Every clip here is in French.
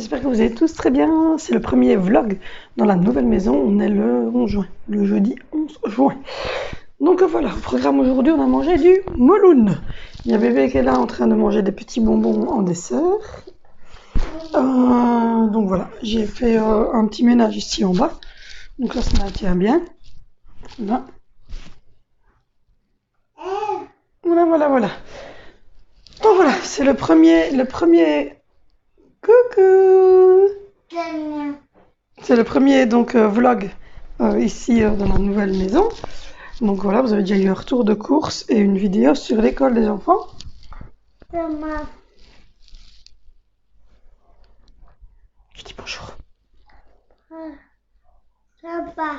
j'espère que vous allez tous très bien. C'est le premier vlog dans la nouvelle maison. On est le 11 juin, le jeudi 11 juin. Donc voilà, au programme aujourd'hui, on a mangé du mouloun. Il y a bébé qui est là en train de manger des petits bonbons en dessert. Donc voilà, j'ai fait un petit ménage ici en bas. Donc là, ça maintient bien. Là. Voilà. Donc voilà, c'est le premier. Coucou. C'est le premier donc vlog ici dans la nouvelle maison. Donc voilà, vous avez déjà eu un retour de course et une vidéo sur l'école des enfants. Maman. Je dis bonjour. Papa.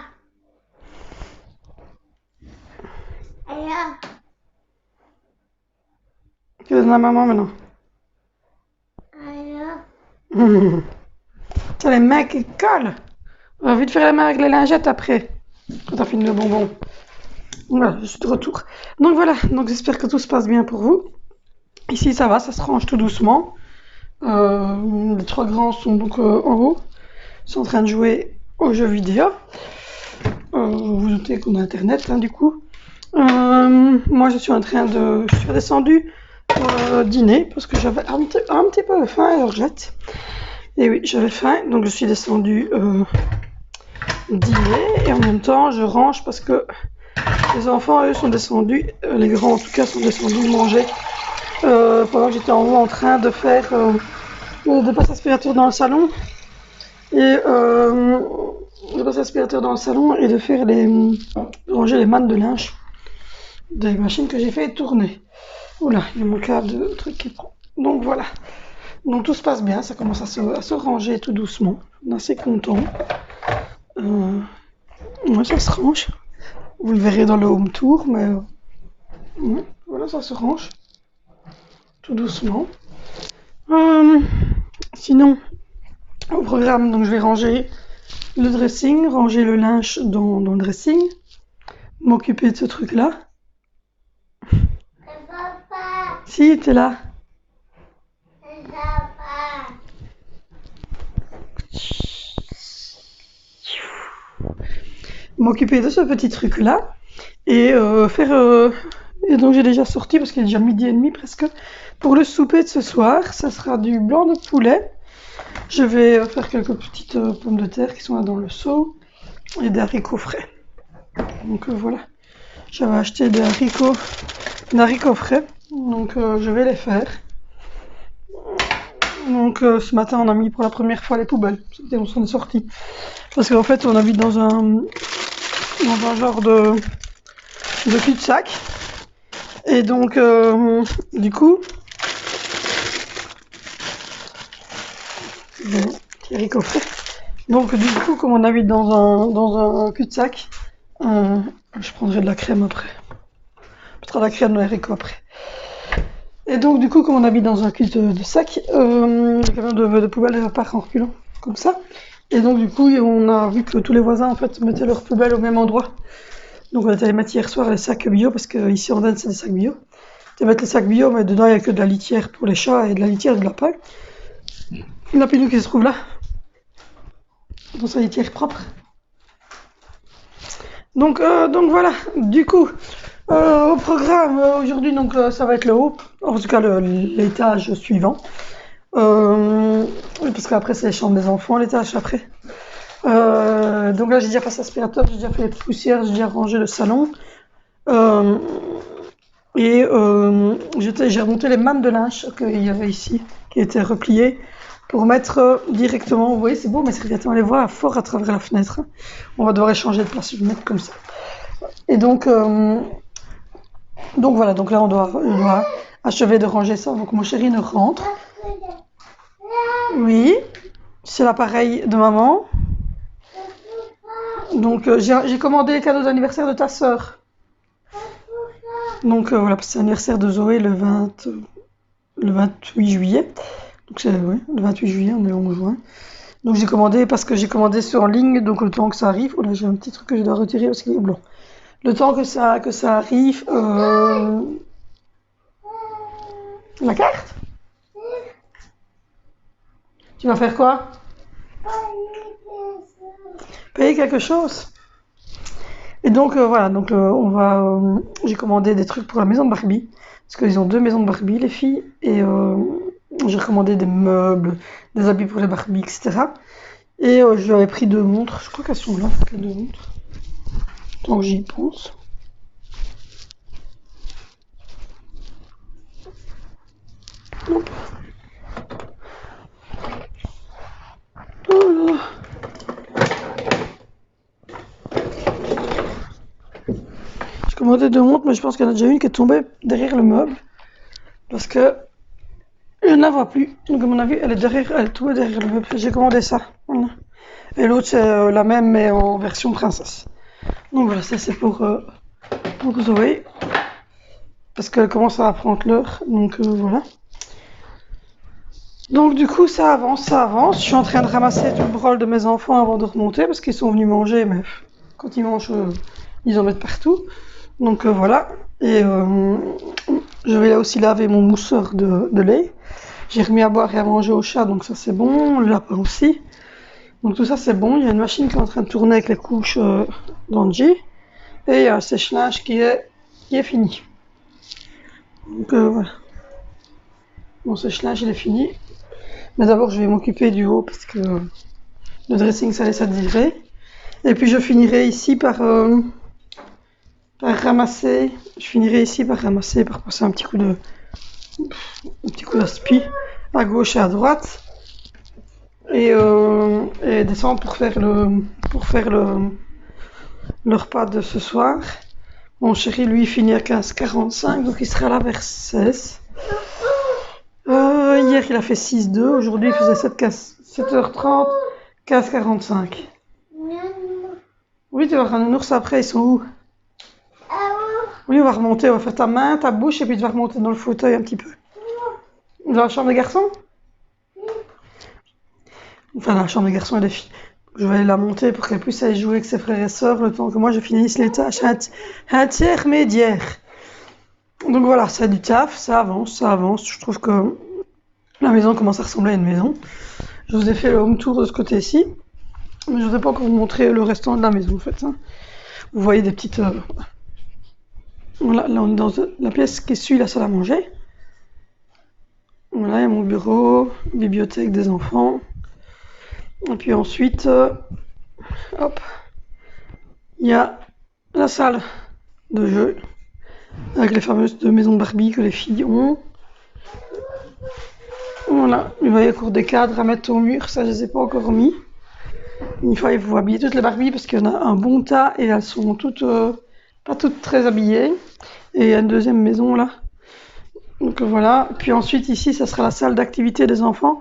Alors. Tu donnes à maman maintenant. Alors. T'as les mains qui collent. On va vite faire les mains avec les lingettes après. Quand t'as fini le bonbon. Voilà, je suis de retour. Donc voilà, donc j'espère que tout se passe bien pour vous. Ici ça va, ça se range tout doucement. Les trois grands sont donc en haut. Ils sont en train de jouer aux jeux vidéo. Vous notez qu'on a internet du coup. Moi je suis redescendue dîner parce que j'avais un petit peu faim à l'orgette. Et oui, j'avais faim, donc je suis descendue dîner et en même temps je range parce que les enfants eux sont descendus, les grands en tout cas sont descendus manger pendant que j'étais en haut en train de faire le passe aspirateur dans le salon et de faire de ranger les mannes de linge des machines que j'ai fait tourner. Oula, il y a mon câble de truc qui prend. Donc voilà. Donc tout se passe bien, ça commence à se ranger tout doucement. On est assez content. Moi ça se range. Vous le verrez dans le home tour, mais voilà, ça se range tout doucement. Sinon, au programme, donc je vais ranger le dressing, ranger le linge dans le dressing, m'occuper de ce truc-là. Papa. Si, t'es là. Papa. M'occuper de ce petit truc-là et faire... Et donc j'ai déjà sorti, parce qu'il est déjà 12h30 presque, pour le souper de ce soir. Ça sera du blanc de poulet. Je vais faire quelques petites pommes de terre qui sont là dans le seau et des haricots frais. Donc voilà, j'avais acheté des haricots frais, donc je vais les faire. Donc ce matin on a mis pour la première fois les poubelles, on s'en est sorti. Parce qu'en fait on habite dans un genre de cul-de-sac. Et donc du coup, petit haricot frais. Donc du coup, comme on habite dans un cul-de-sac, je prendrai de la crème après. Je mettrai de la crème dans les haricots après. Et donc du coup, comme on habite dans un cul-de-sac, le camion de poubelle part en reculant, comme ça. Et donc du coup, on a vu que tous les voisins en fait mettaient leurs poubelles au même endroit. Donc on était allé mettre hier soir les sacs bio, parce que ici en Inde c'est des sacs bio. On mettre les sacs bio, mais dedans il n'y a que de la litière pour les chats et de la litière de lapin. La pilou qui se trouve là, dans sa litière propre. Donc voilà, du coup, au programme aujourd'hui, donc ça va être le haut, en tout cas l'étage suivant. Parce qu'après c'est les chambres des enfants, l'étage après. Donc là j'ai déjà passé l'aspirateur, j'ai déjà fait les poussières, j'ai déjà rangé le salon. Et j'ai remonté les mannes de linge qu'il y avait ici, qui étaient repliées, pour mettre directement, vous voyez c'est beau, mais c'est directement les voir fort à travers la fenêtre. On va devoir échanger de place, je vais mettre comme ça. Et donc voilà, donc là on doit achever de ranger ça avant que mon chéri ne rentre. Oui, c'est l'appareil de maman. Donc j'ai commandé les cadeaux d'anniversaire de ta sœur. Donc voilà, c'est l'anniversaire de Zoé le 28 juillet. Donc c'est le 28 juillet, on est le 11 juin. Donc j'ai commandé parce que j'ai commandé sur en ligne, donc le temps que ça arrive. Oh là, j'ai un petit truc que je dois retirer parce qu'il est blanc. Le temps que ça arrive, la carte. Tu vas faire quoi? Payer quelque chose. Et donc voilà, donc j'ai commandé des trucs pour la maison de Barbie. Parce qu'ils ont 2 maisons de Barbie, les filles. Et j'ai commandé des meubles, des habits pour les Barbie, etc. Et je lui avais pris 2 montres. Je crois qu'elles sont là, les 2 montres. Tant que j'y pense. Hop. Oh là là. J'ai commandé 2 montres, mais je pense qu'il y en a déjà une qui est tombée derrière le meuble. Parce que je ne la vois plus. Donc à mon avis, elle est tombée derrière le meuble. J'ai commandé ça. Voilà. Et l'autre, c'est la même, mais en version princesse. Donc voilà, ça c'est pour Zoé. Parce qu'elle commence à apprendre l'heure. Donc voilà. Donc du coup, ça avance, ça avance. Je suis en train de ramasser tout le brol de mes enfants avant de remonter. Parce qu'ils sont venus manger, mais quand ils mangent, ils en mettent partout. Donc voilà. Et je vais là aussi laver mon mousseur de lait. J'ai remis à boire et à manger au chat, donc ça c'est bon. Le lapin aussi. Donc tout ça c'est bon. Il y a une machine qui est en train de tourner avec les couches d'Angie. Et il y a un sèche-linge qui est fini. Donc voilà. Mon sèche-linge il est fini. Mais d'abord je vais m'occuper du haut parce que le dressing ça laisse à désirer. Et puis je finirai ici par ramasser. Je finirai ici par ramasser, par passer un petit coup d'aspi à gauche et à droite. Et descendre pour faire le repas de ce soir. Mon chéri, lui, finit à 15h45, donc il sera là vers 16. Hier, il a fait 6-2. Aujourd'hui, il faisait 7h30, 15h45. Oui, tu vas voir un ours après, ils sont où? Oui, on va remonter, on va faire ta main, ta bouche, et puis tu vas remonter dans le fauteuil un petit peu. Dans la chambre des garçons? Enfin, la chambre des garçons et des filles. Je vais aller la monter pour qu'elle puisse aller jouer avec ses frères et sœurs le temps que moi je finisse les tâches intermédiaires. Donc voilà, c'est du taf, ça avance, ça avance. Je trouve que la maison commence à ressembler à une maison. Je vous ai fait le home tour de ce côté-ci, mais je vous ai pas encore montré le restant de la maison en fait. Vous voyez des petites... Voilà, là on est dans la pièce qui suit la salle à manger. Voilà, il y a mon bureau, bibliothèque des enfants. Et puis ensuite, hop, il y a la salle de jeu avec les fameuses 2 maisons Barbie que les filles ont. Voilà, il va y avoir des cadres à mettre au mur, ça je les ai pas encore mis. Une fois il faut habiller toutes les Barbies parce qu'il y en a un bon tas et elles sont toutes pas toutes très habillées. Et il y a une deuxième maison là. Donc voilà, puis ensuite ici ça sera la salle d'activité des enfants.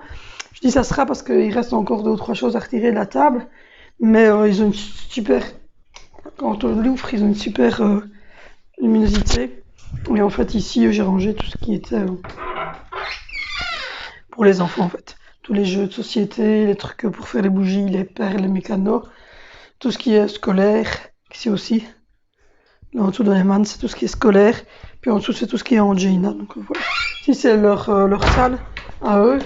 Je dis ça sera parce qu'il reste encore 2 ou 3 choses à retirer de la table. Mais ils ont une super... Quand on l'ouvre, ils ont une super luminosité. Et en fait, ici, j'ai rangé tout ce qui était pour les enfants, en fait. Tous les jeux de société, les trucs pour faire les bougies, les perles, les mécanos. Tout ce qui est scolaire. Ici aussi. Là, en dessous de Eman, c'est tout ce qui est scolaire. Puis en dessous, c'est tout ce qui est Angelina. Donc voilà. Ici, c'est leur salle à eux,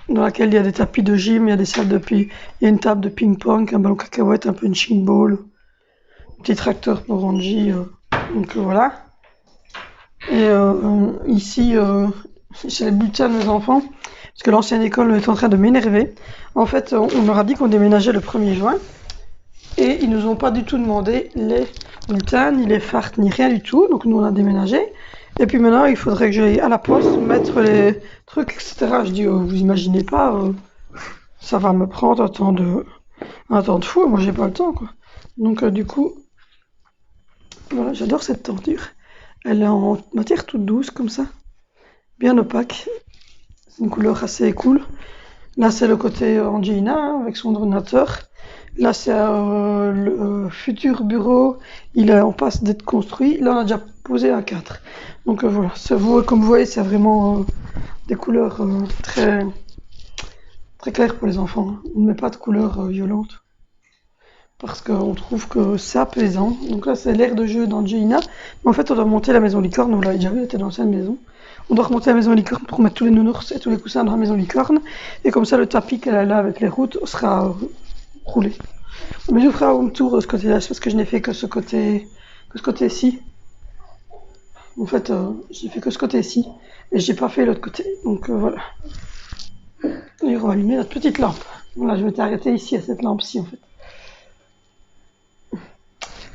dans laquelle il y a des tapis de gym, il y a des salles il y a une table de ping-pong, un ballon cacahuète, un punching ball, un petit tracteur pour Angie, donc voilà. Et ici, c'est les bulletins de mes enfants, parce que l'ancienne école est en train de m'énerver. En fait, on leur a dit qu'on déménageait le 1er juin, et ils nous ont pas du tout demandé les bulletins, ni les farts, ni rien du tout, donc nous on a déménagé. Et puis maintenant, il faudrait que j'aille à la poste mettre les trucs, etc. Je dis, vous imaginez pas, ça va me prendre un temps de fou. Moi, j'ai pas le temps, quoi. Donc, du coup, voilà, j'adore cette tenture. Elle est en matière toute douce, comme ça, bien opaque. C'est une couleur assez cool. Là, c'est le côté Angelina, hein, avec son ordinateur. Là, c'est le futur bureau. Il est en passe d'être construit. Là, on a déjà posé un 4. Donc voilà, comme vous voyez, c'est vraiment des couleurs très, très claires pour les enfants. On ne met pas de couleurs violentes. parce qu'on trouve que c'est apaisant. Donc là, c'est l'aire de jeu d'Angelina. Mais en fait, on doit monter la maison licorne. Vous l'avez déjà vu, c'était l'ancienne maison. On doit remonter la maison licorne pour mettre tous les nounours et tous les coussins dans la maison licorne. Et comme ça, le tapis qu'elle a là avec les routes sera roulé. Mais je ferai un home tour de ce côté-là, parce que je n'ai fait que ce côté-ci. En fait, j'ai fait que ce côté-ci. Et j'ai pas fait l'autre côté. Donc voilà. Et on va allumer notre petite lampe. Voilà, je m'étais arrêtée ici à cette lampe-ci en fait.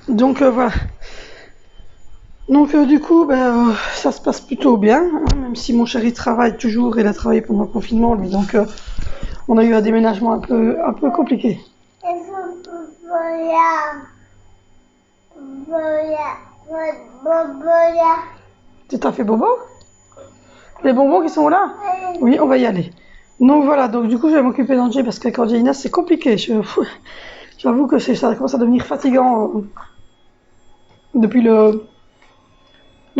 Donc voilà. Donc du coup, ça se passe plutôt bien, hein, même si mon chéri travaille toujours, il a travaillé pendant le confinement lui, donc on a eu un déménagement un peu compliqué. Tu t'as fait bobo? Les bonbons qui sont là? Oui, on va y aller. Donc voilà, donc du coup je vais m'occuper d'Angé parce qu'avec Angelina c'est compliqué. J'avoue que ça commence à devenir fatigant depuis le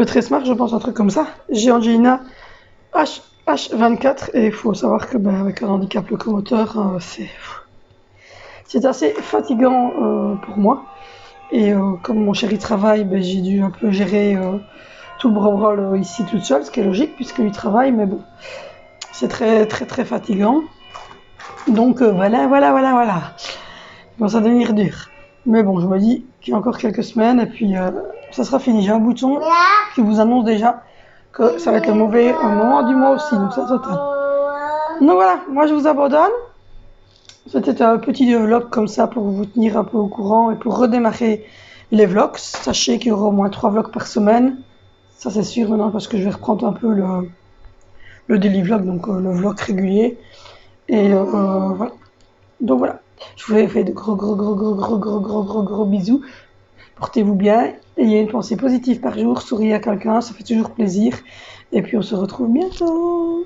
13 mars, je pense, un truc comme ça. J'ai Angelina H24 et il faut savoir que avec un handicap locomoteur, c'est assez fatigant pour moi. Et comme mon chéri travaille, j'ai dû un peu gérer tout le branle ici toute seule, ce qui est logique puisqu'il travaille, mais bon, c'est très très très fatigant. Donc voilà. Il commence à devenir dur. Mais bon, je me dis qu'il y a encore quelques semaines et puis ça sera fini. J'ai un bouton qui vous annonce déjà que ça va être le mauvais moment du mois aussi, donc ça total. Donc voilà, moi je vous abandonne. C'était un petit vlog comme ça pour vous tenir un peu au courant et pour redémarrer les vlogs. Sachez qu'il y aura au moins 3 vlogs par semaine. Ça c'est sûr maintenant parce que je vais reprendre un peu le daily vlog, donc le vlog régulier. Et voilà. Donc voilà. Je vous fais de gros bisous. Portez-vous bien. Ayez une pensée positive par jour. Souriez à quelqu'un, ça fait toujours plaisir. Et puis on se retrouve bientôt.